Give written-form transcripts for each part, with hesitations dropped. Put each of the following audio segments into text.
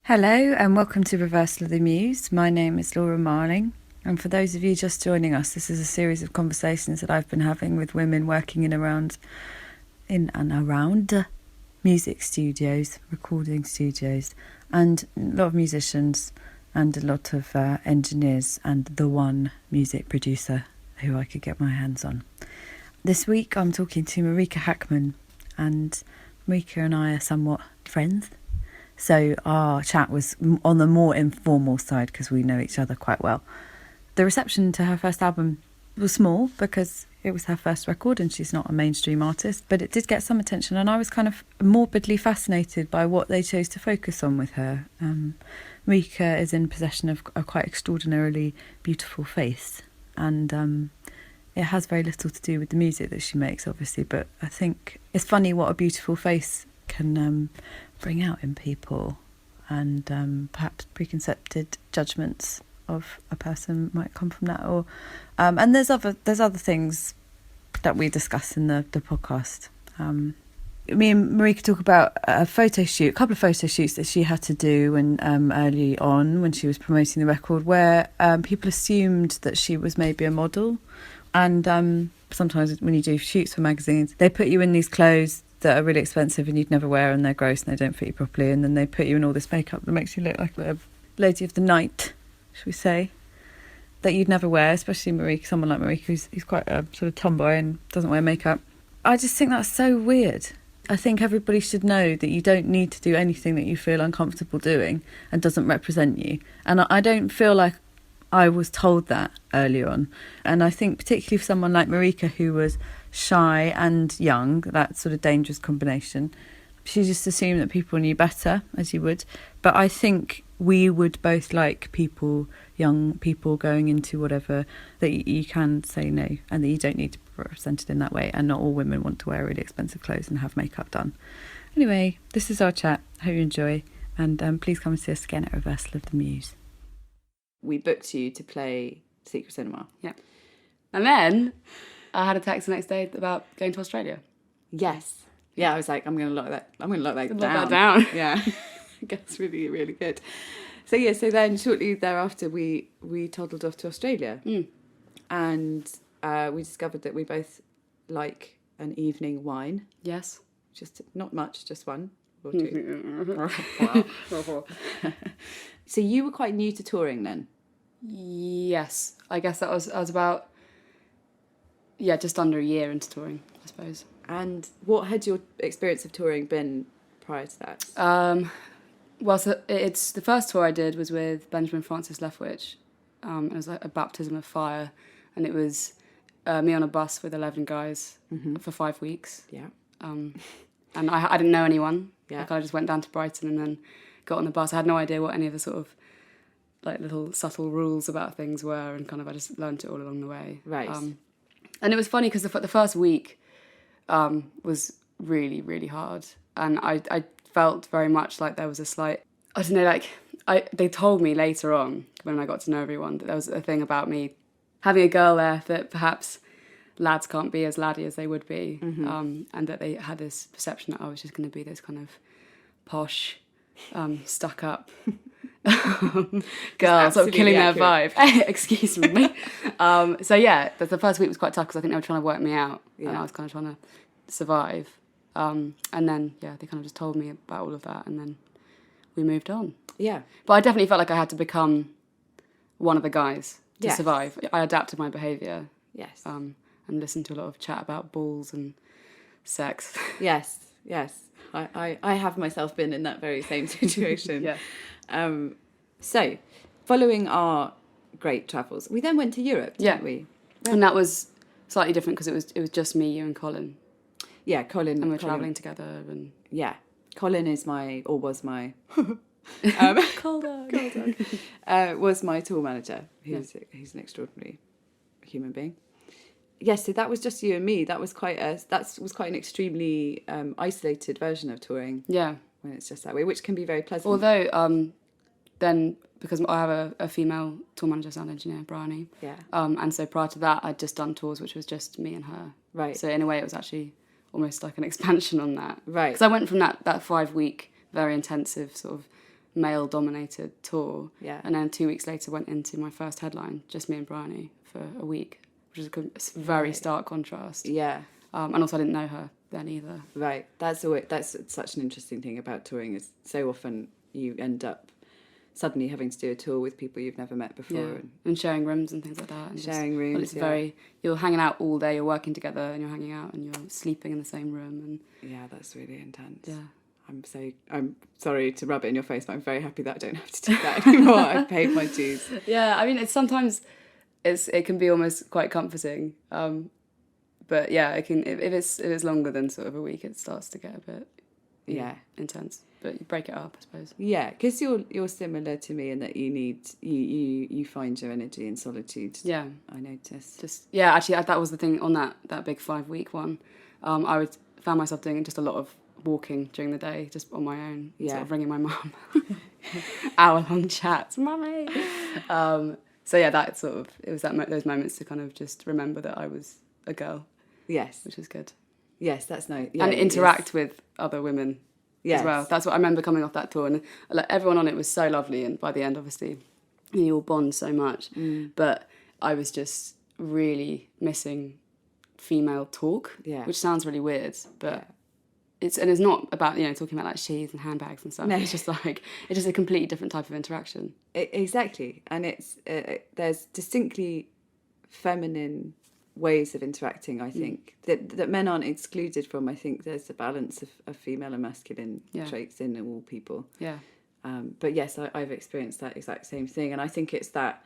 Hello and welcome to Reversal of the Muse. My name is Laura Marling, and for those of you just joining us, this is a series of conversations that I've been having with women working in and around music studios, recording studios, and a lot of musicians and a lot of engineers and the one music producer who I could get my hands on. This week I'm talking to Marika Hackman, and Marika and I are somewhat friends. So our chat was on the more informal side because we know each other quite well. The reception to her first album was small because it was her first record and she's not a mainstream artist, but it did get some attention, and I was kind of morbidly fascinated by what they chose to focus on with her. Marika is in possession of a quite extraordinarily beautiful face, and it has very little to do with the music that she makes, obviously, but I think it's funny what a beautiful face can bring out in people, and perhaps preconceived judgments of a person might come from that, or and there's other things that we discuss in the podcast. Me and Marika talk about a couple of photo shoots that she had to do when early on when she was promoting the record, where people assumed that she was maybe a model, and sometimes when you do shoots for magazines, they put you in these clothes that are really expensive and you'd never wear, and they're gross and they don't fit you properly, and then they put you in all this makeup that makes you look like a lady of the night, should we say, that you'd never wear, especially Marika, someone like Marika who's quite a sort of tomboy and doesn't wear makeup. I just think that's so weird. I think everybody should know that you don't need to do anything that you feel uncomfortable doing and doesn't represent you, and I don't feel like I was told that early on. And I think particularly for someone like Marika, who was shy and young, that sort of dangerous combination, she just assumed that people knew better, as you would. But I think we would both like people, young people going into whatever, that you can say no and that you don't need to be represented in that way, and not all women want to wear really expensive clothes and have makeup done. Anyway, this is our chat. Hope you enjoy, and please come and see us again at Reversal of the Muse. We booked you to play Secret Cinema. Yeah. And then I had a text the next day about going to Australia. Yes. Yeah, I was like, I'm going to lock that that down. Yeah. I guess really, really good. So then shortly thereafter we toddled off to Australia. And we discovered that we both like an evening wine. Yes. Just not much, just one or two. Wow. So you were quite new to touring then? Yes. I guess I was about, just under a year into touring, I suppose. And what had your experience of touring been prior to that? Well, so it's the first tour I did was with Benjamin Francis Leftwich. It was like a baptism of fire, and it was me on a bus with 11 guys for 5 weeks. Yeah. And I didn't know anyone. Yeah. Like I just went down to Brighton and then got on the bus. I had no idea what any of the sort of like little subtle rules about things were, and kind of I just learned it all along the way. Right. And it was funny because the first week was really, really hard, and I felt very much like there was a slight, I don't know, like they told me later on when I got to know everyone that there was a thing about me having a girl there that perhaps lads can't be as laddie as they would be, and that they had this perception that I was just going to be this kind of posh, stuck up girl, sort of killing their vibe. Excuse me. So yeah, the first week was quite tough because I think they were trying to work me out, and I was kind of trying to survive. And then they kind of just told me about all of that, and then we moved on. Yeah. But I definitely felt like I had to become one of the guys to survive. I adapted my behaviour. Yes. And listened to a lot of chat about balls and sex. Yes. I have myself been in that very same situation. Yeah. So, following our great travels, we then went to Europe, didn't we? Yeah. And that was slightly different because it was just me, you and Colin. Yeah, Colin. And we're travelling together. And yeah, Colin was my was my tour manager. He's an extraordinary human being. Yes, so that was just you and me. That was quite an extremely isolated version of touring. Yeah, when it's just that way, which can be very pleasant. Although then because I have a female tour manager, sound engineer, Bryony. Yeah. And so prior to that, I'd just done tours which was just me and her. Right. So in a way, it was actually almost like an expansion on that. Right. Because I went from that 5 week very intensive sort of male-dominated tour. Yeah. And then 2 weeks later went into my first headline, just me and Bryony, for a week, which is a very stark contrast. Yeah. And also I didn't know her then either. Right. That's such an interesting thing about touring, is so often you end up suddenly having to do a tour with people you've never met before. Yeah. And sharing rooms and things like that. And sharing rooms, it's you're hanging out all day, you're working together and you're hanging out and you're sleeping in the same room. And yeah, that's really intense. Yeah. I'm sorry to rub it in your face, but I'm very happy that I don't have to do that anymore. I've paid my dues. Yeah, I mean, it can be almost quite comforting. But yeah, it can, if it's longer than sort of a week, it starts to get a bit intense. But you break it up, I suppose. Yeah, because you're similar to me in that you find your energy in solitude. Yeah, I noticed. Actually, that was the thing on that big 5-week one. I found myself doing just a lot of walking during the day, just on my own. Yeah, sort of ringing my mum, hour-long chats, mummy. So yeah, that sort of, it was those moments to kind of just remember that I was a girl. Yes, which is good. Yes, that's nice. Yeah, and interact with other women as well. That's what I remember coming off that tour, and like everyone on it was so lovely. And by the end, obviously, you all bond so much. But I was just really missing female talk, which sounds really weird, but it's not about talking about like sheaths and handbags and stuff. No. It's just a completely different type of interaction. Exactly, and it's there's distinctly feminine ways of interacting, I think, that men aren't excluded from. I think there's a balance of female and masculine traits in all people. Yeah. But yes, I've experienced that exact same thing, and I think it's that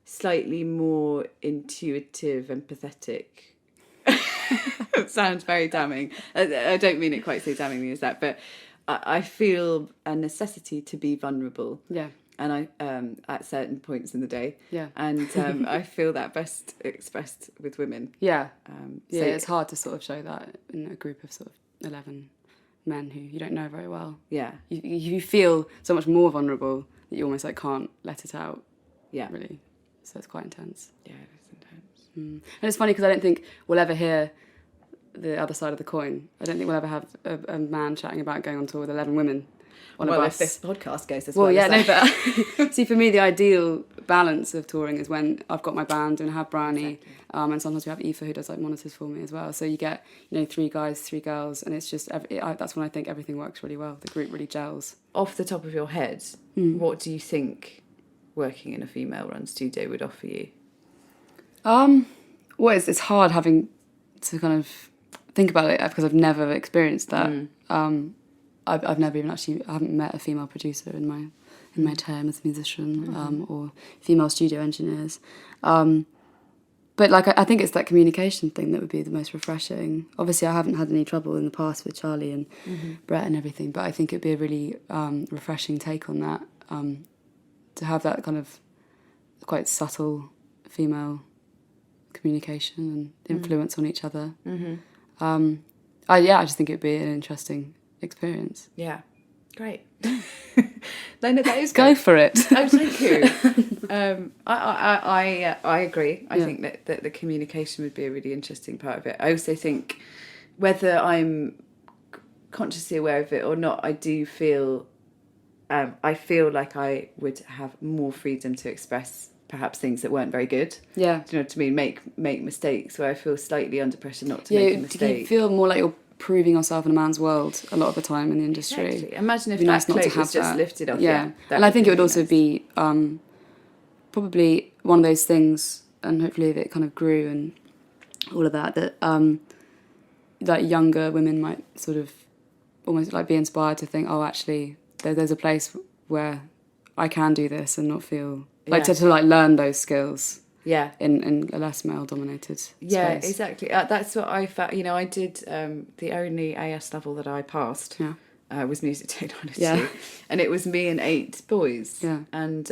slightly more intuitive, empathetic. It sounds very damning. I don't mean it quite so damningly as that, but I feel a necessity to be vulnerable. Yeah. And I at certain points in the day. Yeah. And I feel that best expressed with women. Yeah. So it's hard to sort of show that in a group of sort of 11 men who you don't know very well. Yeah. You feel so much more vulnerable that you almost can't let it out. Yeah. Really. So it's quite intense. Yeah, it is intense. And it's funny because I don't think we'll ever hear the other side of the coin. I don't think we'll ever have a man chatting about going on tour with 11 women. If this podcast goes as well. But see, for me, the ideal balance of touring is when I've got my band and have Bryony, and sometimes we have Aoife who does monitors for me as well. So you get 3 guys, 3 girls, and it's just that's when I think everything works really well. The group really gels. Off the top of your head, what do you think working in a female-run studio would offer you? Well, it's hard having to kind of think about it because I've never experienced that. I've never even I haven't met a female producer in my time as a musician, or female studio engineers. But I think it's that communication thing that would be the most refreshing. Obviously, I haven't had any trouble in the past with Charlie and Brett and everything, but I think it'd be a really refreshing take on that, to have that kind of quite subtle female communication and influence on each other. I just think it'd be an interesting experience. Yeah, great. No, that is go for it. Oh, thank you. I agree. I think that the communication would be a really interesting part of it. I also think, whether I'm consciously aware of it or not, I do feel I feel like I would have more freedom to express perhaps things that weren't very good. Yeah. Do you know what I mean? Make mistakes where I feel slightly under pressure not to make a mistake. You feel more like you're proving yourself in a man's world a lot of the time in the industry. Exactly. Imagine if that plate was just lifted off. Yeah. And I think it would also be probably one of those things, and hopefully if it kind of grew and all of that that younger women might sort of almost be inspired to think, oh, actually there's a place where I can do this and not feel to learn those skills. Yeah, in a less male-dominated space. Yeah, exactly. That's what I found. I did the only AS level that I passed was music technology, and it was me and 8 boys. Yeah, and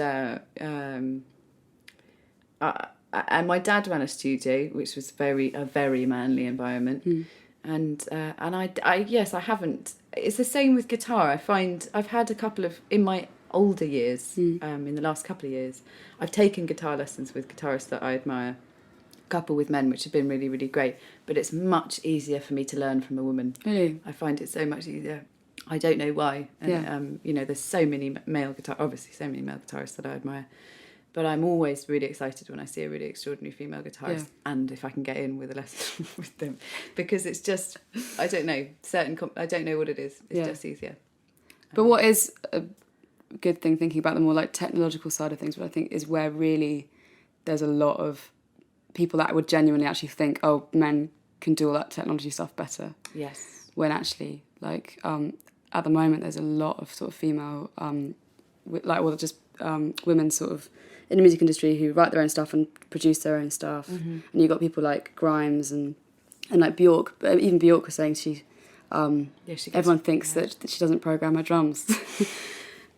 my dad ran a studio, which was a very manly environment, and I haven't. It's the same with guitar. I find I've had a couple of in my older years, in the last couple of years, I've taken guitar lessons with guitarists that I admire, a couple with men, which have been really, really great, but it's much easier for me to learn from a woman. Really? I find it so much easier. I don't know why. And, Yeah. you know, there's so many male guitarists that I admire. But I'm always really excited when I see a really extraordinary female guitarist, and if I can get in with a lesson with them, because it's just, I don't know, I don't know what it is. It's just easier. But what is a good thing, thinking about the more like technological side of things, but I think is where really there's a lot of people that would genuinely actually think, oh, men can do all that technology stuff better. Yes. When actually, like, at the moment, there's a lot of sort of female, women sort of in the music industry who write their own stuff and produce their own stuff. And you've got people like Grimes and like Bjork, but even Bjork was saying everyone thinks that she doesn't program her drums.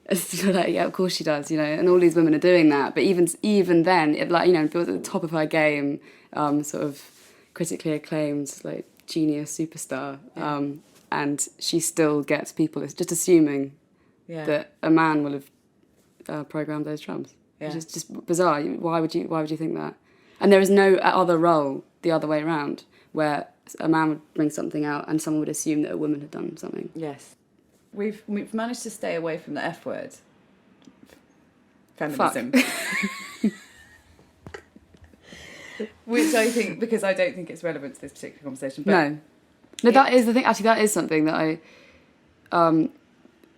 It's like, yeah, of course she does, you know, and all these women are doing that. But even then, it, like, you know, was at the top of her game, sort of critically acclaimed, like, genius superstar, and she still gets people just assuming that a man will have programmed those drums, which is just bizarre. Why would you think that? And there is no other role the other way around where a man would bring something out and someone would assume that a woman had done something. Yes. We've managed to stay away from the F word. Feminism. Which I think, because I don't think it's relevant to this particular conversation. But No, that is the thing. Actually, that is something that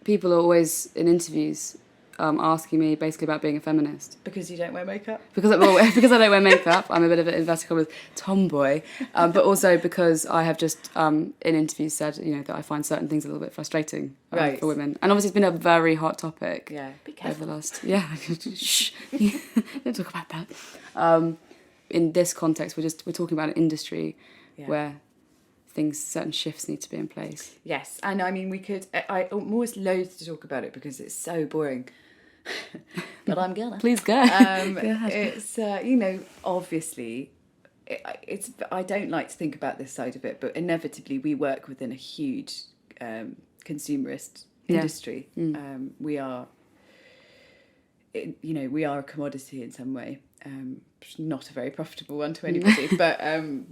people are always in interviews asking me basically about being a feminist. Because you don't wear makeup? Because I don't wear makeup, I'm a bit of an inverted commas tomboy, but also because I have just in interviews said, you know, that I find certain things a little bit frustrating for women, and obviously it's been a very hot topic. Yeah, be careful. Over the last shh, don't talk about that. In this context, we're talking about an industry where certain shifts need to be in place. Yes, and I mean I'm always loath to talk about it because it's so boring. But I'm gonna. Please go. It's you know, obviously, it's. I don't like to think about this side of it, but inevitably we work within a huge consumerist industry. We are. You know, we are a commodity in some way. Not a very profitable one to anybody, but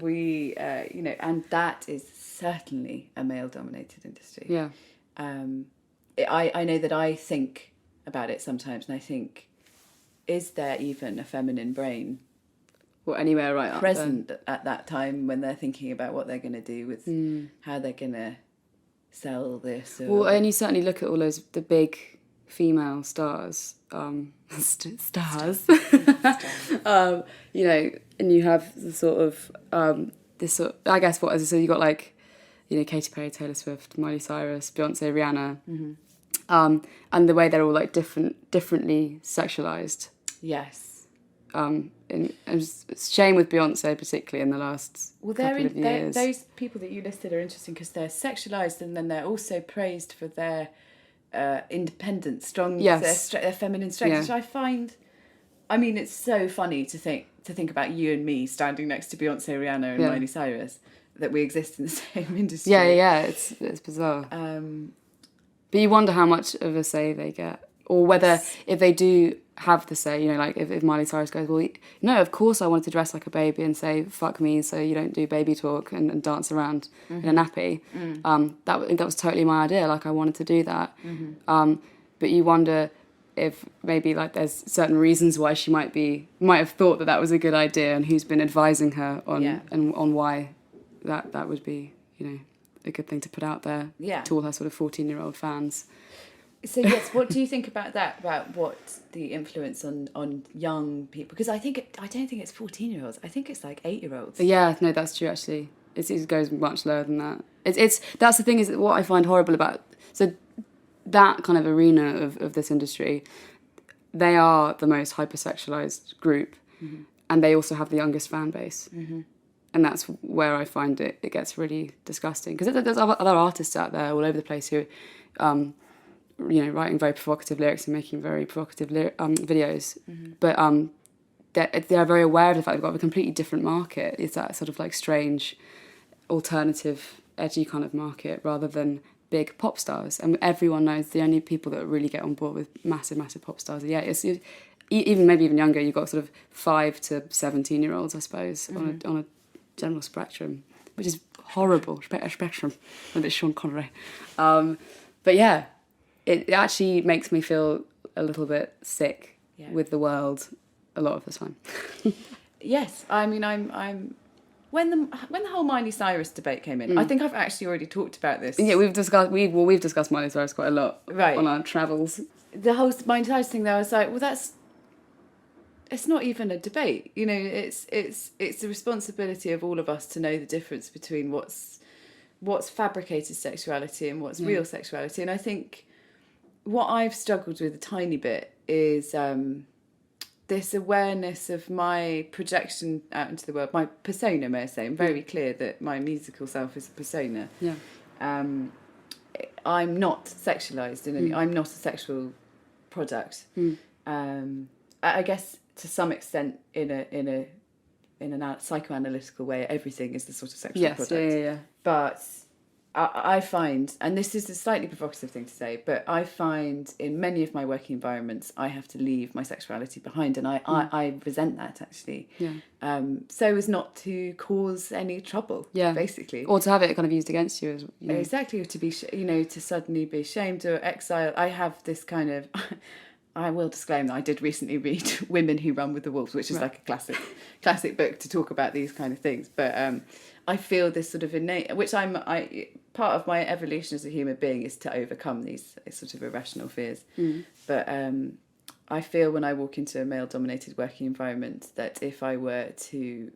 we, you know, and that is certainly a male-dominated industry. Yeah. I know that I think about it sometimes, and I think, is there even a feminine brain anywhere right present at that time when they're thinking about what they're going to do with how they're going to sell this? Well, and you certainly look at all the big female stars, stars. You know, and you have the sort of this sort. I guess so you got like, you know, Katy Perry, Taylor Swift, Miley Cyrus, Beyonce, Rihanna. And the way they're all like differently sexualized. Yes. And it's a shame with Beyonce, particularly in the last couple of years. Those people that you listed are interesting because they're sexualized and then they're also praised for their independent, strong, their feminine strength, which I find. I mean, it's so funny to think about you and me standing next to Beyonce, Rihanna, and Miley Cyrus, that we exist in the same industry. Yeah, it's bizarre. But you wonder how much of a say they get, or whether if they do have the say, you know, like if Miley Cyrus goes, well, no, of course I wanted to dress like a baby and say fuck me, so you don't do baby talk and dance around in a nappy. That was totally my idea. Like I wanted to do that. But you wonder if maybe like there's certain reasons why she might have thought that was a good idea, and who's been advising her on and on why that would be, you know, a good thing to put out there to all her sort of 14-year-old fans. So yes, what do you think about that? About what the influence on young people? Because I don't think it's 14-year-olds. I think it's like 8-year-olds. Yeah, no, that's true. Actually, it goes much lower than that. That's the thing, is what I find horrible about that kind of arena of this industry. They are the most hypersexualized group, and they also have the youngest fan base. And that's where I find it gets really disgusting, because there's other artists out there all over the place who, you know, writing very provocative lyrics and making very provocative videos, but they're very aware of the fact they've got a completely different market. It's that sort of like strange, alternative, edgy kind of market rather than big pop stars. And everyone knows the only people that really get on board with massive pop stars are even younger. You've got sort of 5 to 17-year-olds, I suppose, on a general spectrum, which is horrible. Spectrum, a bit Sean Connery. But But yeah, it actually makes me feel a little bit sick with the world a lot of the time. Yes, I mean, I'm when the whole Miley Cyrus debate came in, I think I've actually already talked about this. Yeah, we've discussed Miley Cyrus quite a lot on our travels. The whole Miley Cyrus thing, though, I was like, well, it's not even a debate. You know, it's the responsibility of all of us to know the difference between what's fabricated sexuality and what's real sexuality. And I think what I've struggled with a tiny bit is this awareness of my projection out into the world, my persona, may I say. I'm very clear that my musical self is a persona. Yeah. I'm not sexualised I'm not a sexual product. I guess to some extent in a psychoanalytical way, everything is the sort of sexual product. Yeah. But I find, and this is a slightly provocative thing to say, but I find in many of my working environments, I have to leave my sexuality behind, and I resent that, actually. Yeah. So as not to cause any trouble, basically. Or to have it kind of used against you. Exactly, to be, to suddenly be shamed or exiled. I have this kind of... I will disclaim that I did recently read Women Who Run with the Wolves, which is like a classic book to talk about these kind of things. But I feel this sort of innate, which part of my evolution as a human being is to overcome these sort of irrational fears. But I feel when I walk into a male-dominated working environment that if I were to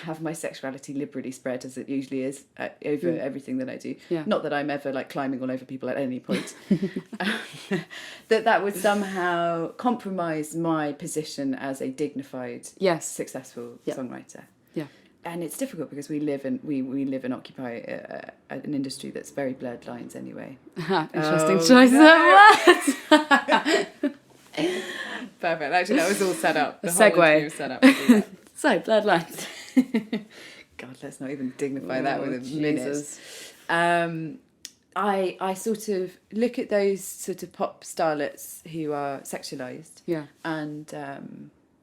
have my sexuality liberally spread, as it usually is, over everything that I do. Yeah. Not that I'm ever like climbing all over people at any point. that would somehow compromise my position as a dignified, successful songwriter. Yeah. And it's difficult because we live and occupy an industry that's very blurred lines anyway. Interesting choice of words. Perfect. Actually, that was all set up. The segue. Whole interview was set up. So, blurred lines. God, let's not even dignify that with a minute. I sort of look at those sort of pop starlets who are sexualised. Yeah. And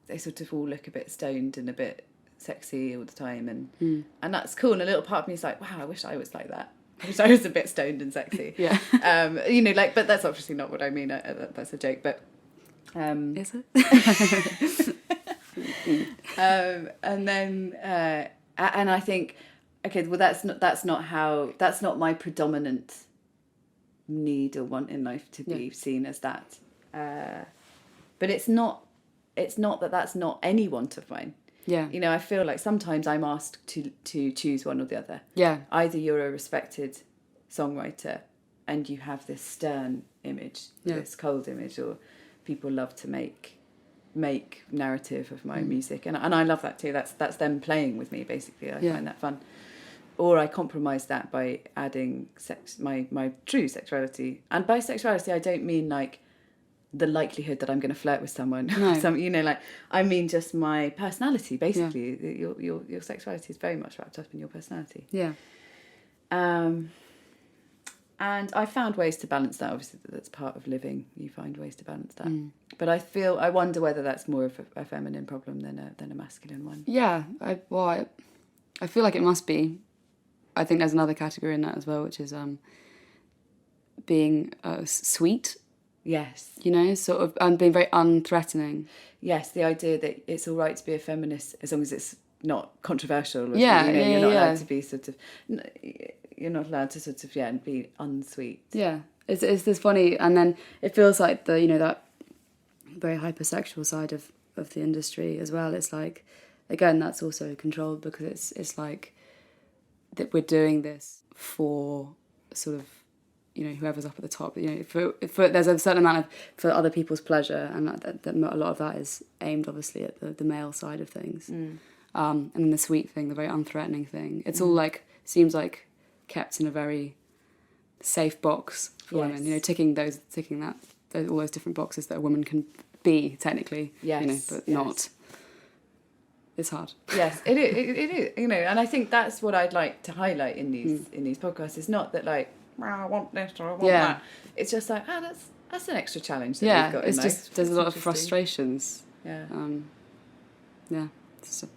they sort of all look a bit stoned and a bit sexy all the time. And that's cool. And a little part of me is like, wow, I wish I was like that. I wish I was a bit stoned and sexy. Yeah. But that's obviously not what I mean. That's a joke. But is it? And then and I think, okay, well that's not my predominant need or want in life to be seen as that. But it's not that that's not any want of mine. Yeah. You know, I feel like sometimes I'm asked to choose one or the other. Yeah. Either you're a respected songwriter and you have this stern image, this cold image, or people love to make narrative of my music, and I love that too. That's them playing with me, basically. I find that fun. Or I compromise that by adding my true sexuality. And by sexuality, I don't mean like the likelihood that I'm going to flirt with someone. No. I mean just my personality, basically. Yeah. Your sexuality is very much wrapped up in your personality. Yeah. And I found ways to balance that. Obviously, that's part of living. You find ways to balance that. But I wonder whether that's more of a feminine problem than a masculine one. Yeah, I feel like it must be. I think there's another category in that as well, which is being sweet. Yes. You know, sort of, and being very unthreatening. Yes, the idea that it's all right to be a feminist as long as it's not controversial. You're not allowed to be sort of... You're not allowed to sort of, be unsweet. Yeah, it's this funny, and then it feels like that very hypersexual side of the industry as well. It's like, again, that's also controlled because it's like that we're doing this for sort of, whoever's up at the top. For there's a certain amount of for other people's pleasure, and that a lot of that is aimed obviously at the male side of things. And then the sweet thing, the very unthreatening thing. It's all like seems like kept in a very safe box for women, ticking all those different boxes that a woman can be technically, but not. It's hard. Yes, it is, and I think that's what I'd like to highlight in these podcasts. It's not that like, I want this or I want that. It's just like, that's an extra challenge that we've got in life. Just there's a lot of frustrations. Yeah. It's a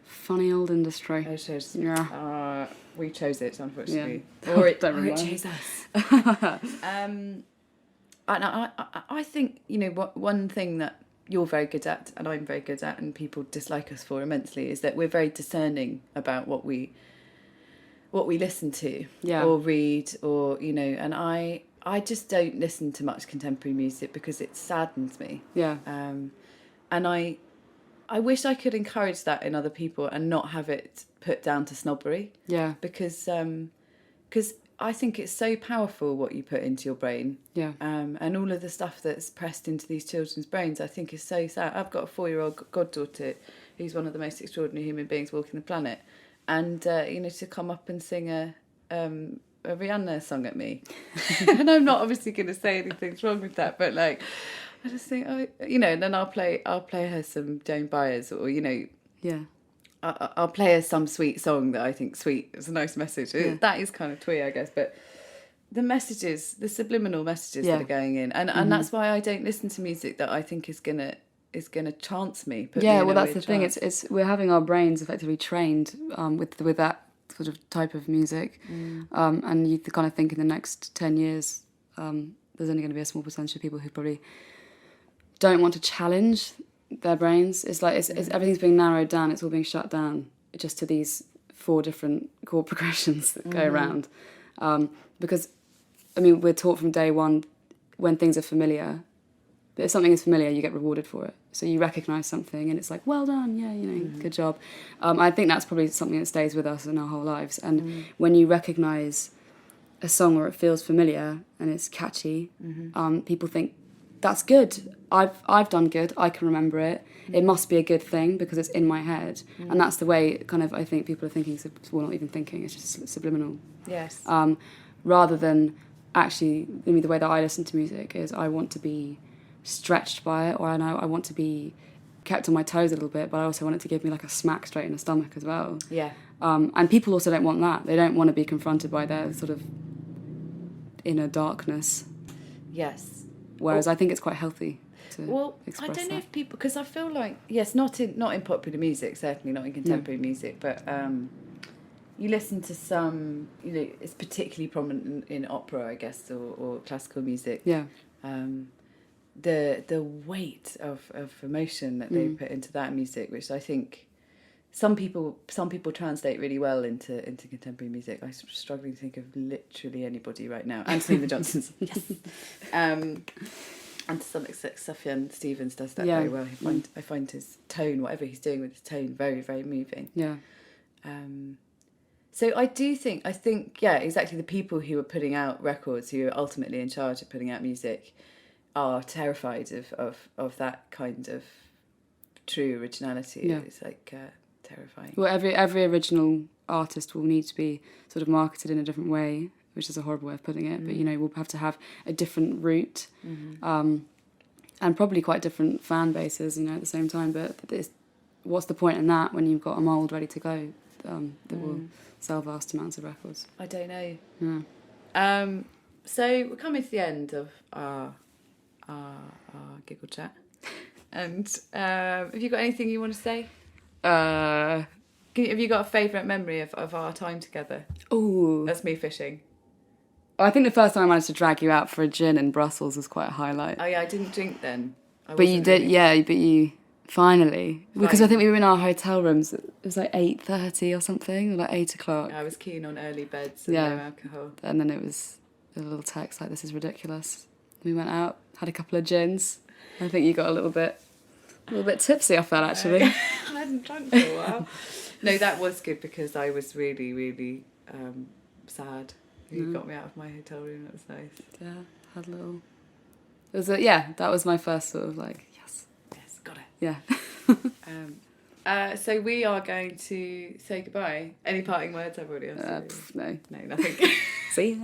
funny old industry. It is. Yeah. We chose it, unfortunately. Or it chose us. And I think, you know, one thing that you're very good at and I'm very good at and people dislike us for immensely is that we're very discerning about what we listen to or read, or, you know, and I just don't listen to much contemporary music because it saddens me. And I wish I could encourage that in other people and not have it put down to snobbery. Because I think it's so powerful what you put into your brain. And all of the stuff that's pressed into these children's brains, I think is so sad. I've got a 4-year-old goddaughter who's one of the most extraordinary human beings walking the planet. And, you know, to come up and sing a Rihanna song at me. And I'm not obviously going to say anything's wrong with that, but, like, I just think, oh, you know, and then I'll play her some Joan Baez, or, you know... I'll play her some sweet song that I think sweet is a nice message. That is kind of twee, I guess, but the messages, the subliminal messages that are going in, and that's why I don't listen to music that I think is gonna trance me. Well, that's the thing. It's we're having our brains effectively trained with that sort of type of music, and you kind of think in the next 10 years, there's only going to be a small percentage of people who probably don't want to challenge their brains. It's like it's everything's being narrowed down. It's all being shut down just to these 4 different chord progressions that go around. Because, I mean, we're taught from day one, when things are familiar, if something is familiar, you get rewarded for it. So you recognise something and it's like, well done, yeah, you know, good job. I think that's probably something that stays with us in our whole lives. And when you recognise a song or it feels familiar and it's catchy, people think, that's good. I've done good. I can remember it. It must be a good thing because it's in my head. And that's the way kind of I think people are thinking. Well, not even thinking. It's just subliminal. Yes. Rather than actually, I mean, the way that I listen to music is I want to be stretched by it, or I want to be kept on my toes a little bit, but I also want it to give me like a smack straight in the stomach as well. And people also don't want that. They don't want to be confronted by their sort of inner darkness. Yes. Whereas I think it's quite healthy to express I don't know that. if people, because I feel like, yes, not in popular music, certainly not in contemporary music, but you listen to some, you know, it's particularly prominent in opera, I guess, or classical music. The weight of emotion that they put into that music, which I think some people translate really well into contemporary music. I'm struggling to think of literally anybody right now. Anthony the Johnsons. Yes. And to some extent, Sufjan Stevens does that very well. I find his tone, whatever he's doing with his tone, very, very moving. So I think, exactly, the people who are putting out records, who are ultimately in charge of putting out music, are terrified of that kind of true originality. It's like terrifying. Well, every original artist will need to be sort of marketed in a different way, which is a horrible way of putting it, but, you know, we'll have to have a different route, and probably quite different fan bases, you know, at the same time. But what's the point in that when you've got a mould ready to go that will sell vast amounts of records? I don't know. So we're coming to the end of our giggle chat, and have you got anything you want to say? Have you got a favourite memory of our time together? Oh, that's me fishing. I think the first time I managed to drag you out for a gin in Brussels was quite a highlight. Oh yeah, I didn't drink then. But you did, but you finally, because I think we were in our hotel rooms. It was like 8:30 or something, or like 8 o'clock. I was keen on early beds and no alcohol. And then it was a little text like, "This is ridiculous." We went out, had a couple of gins. I think you got a little bit tipsy off that, actually. I hadn't drunk for a while. No, that was good because I was really, really sad. You got me out of my hotel room. That was nice. Yeah, had a little... It was that was my first sort of like, yes, got it. Yeah. So we are going to say goodbye. Any parting words? I've already answered. No. No, nothing. See?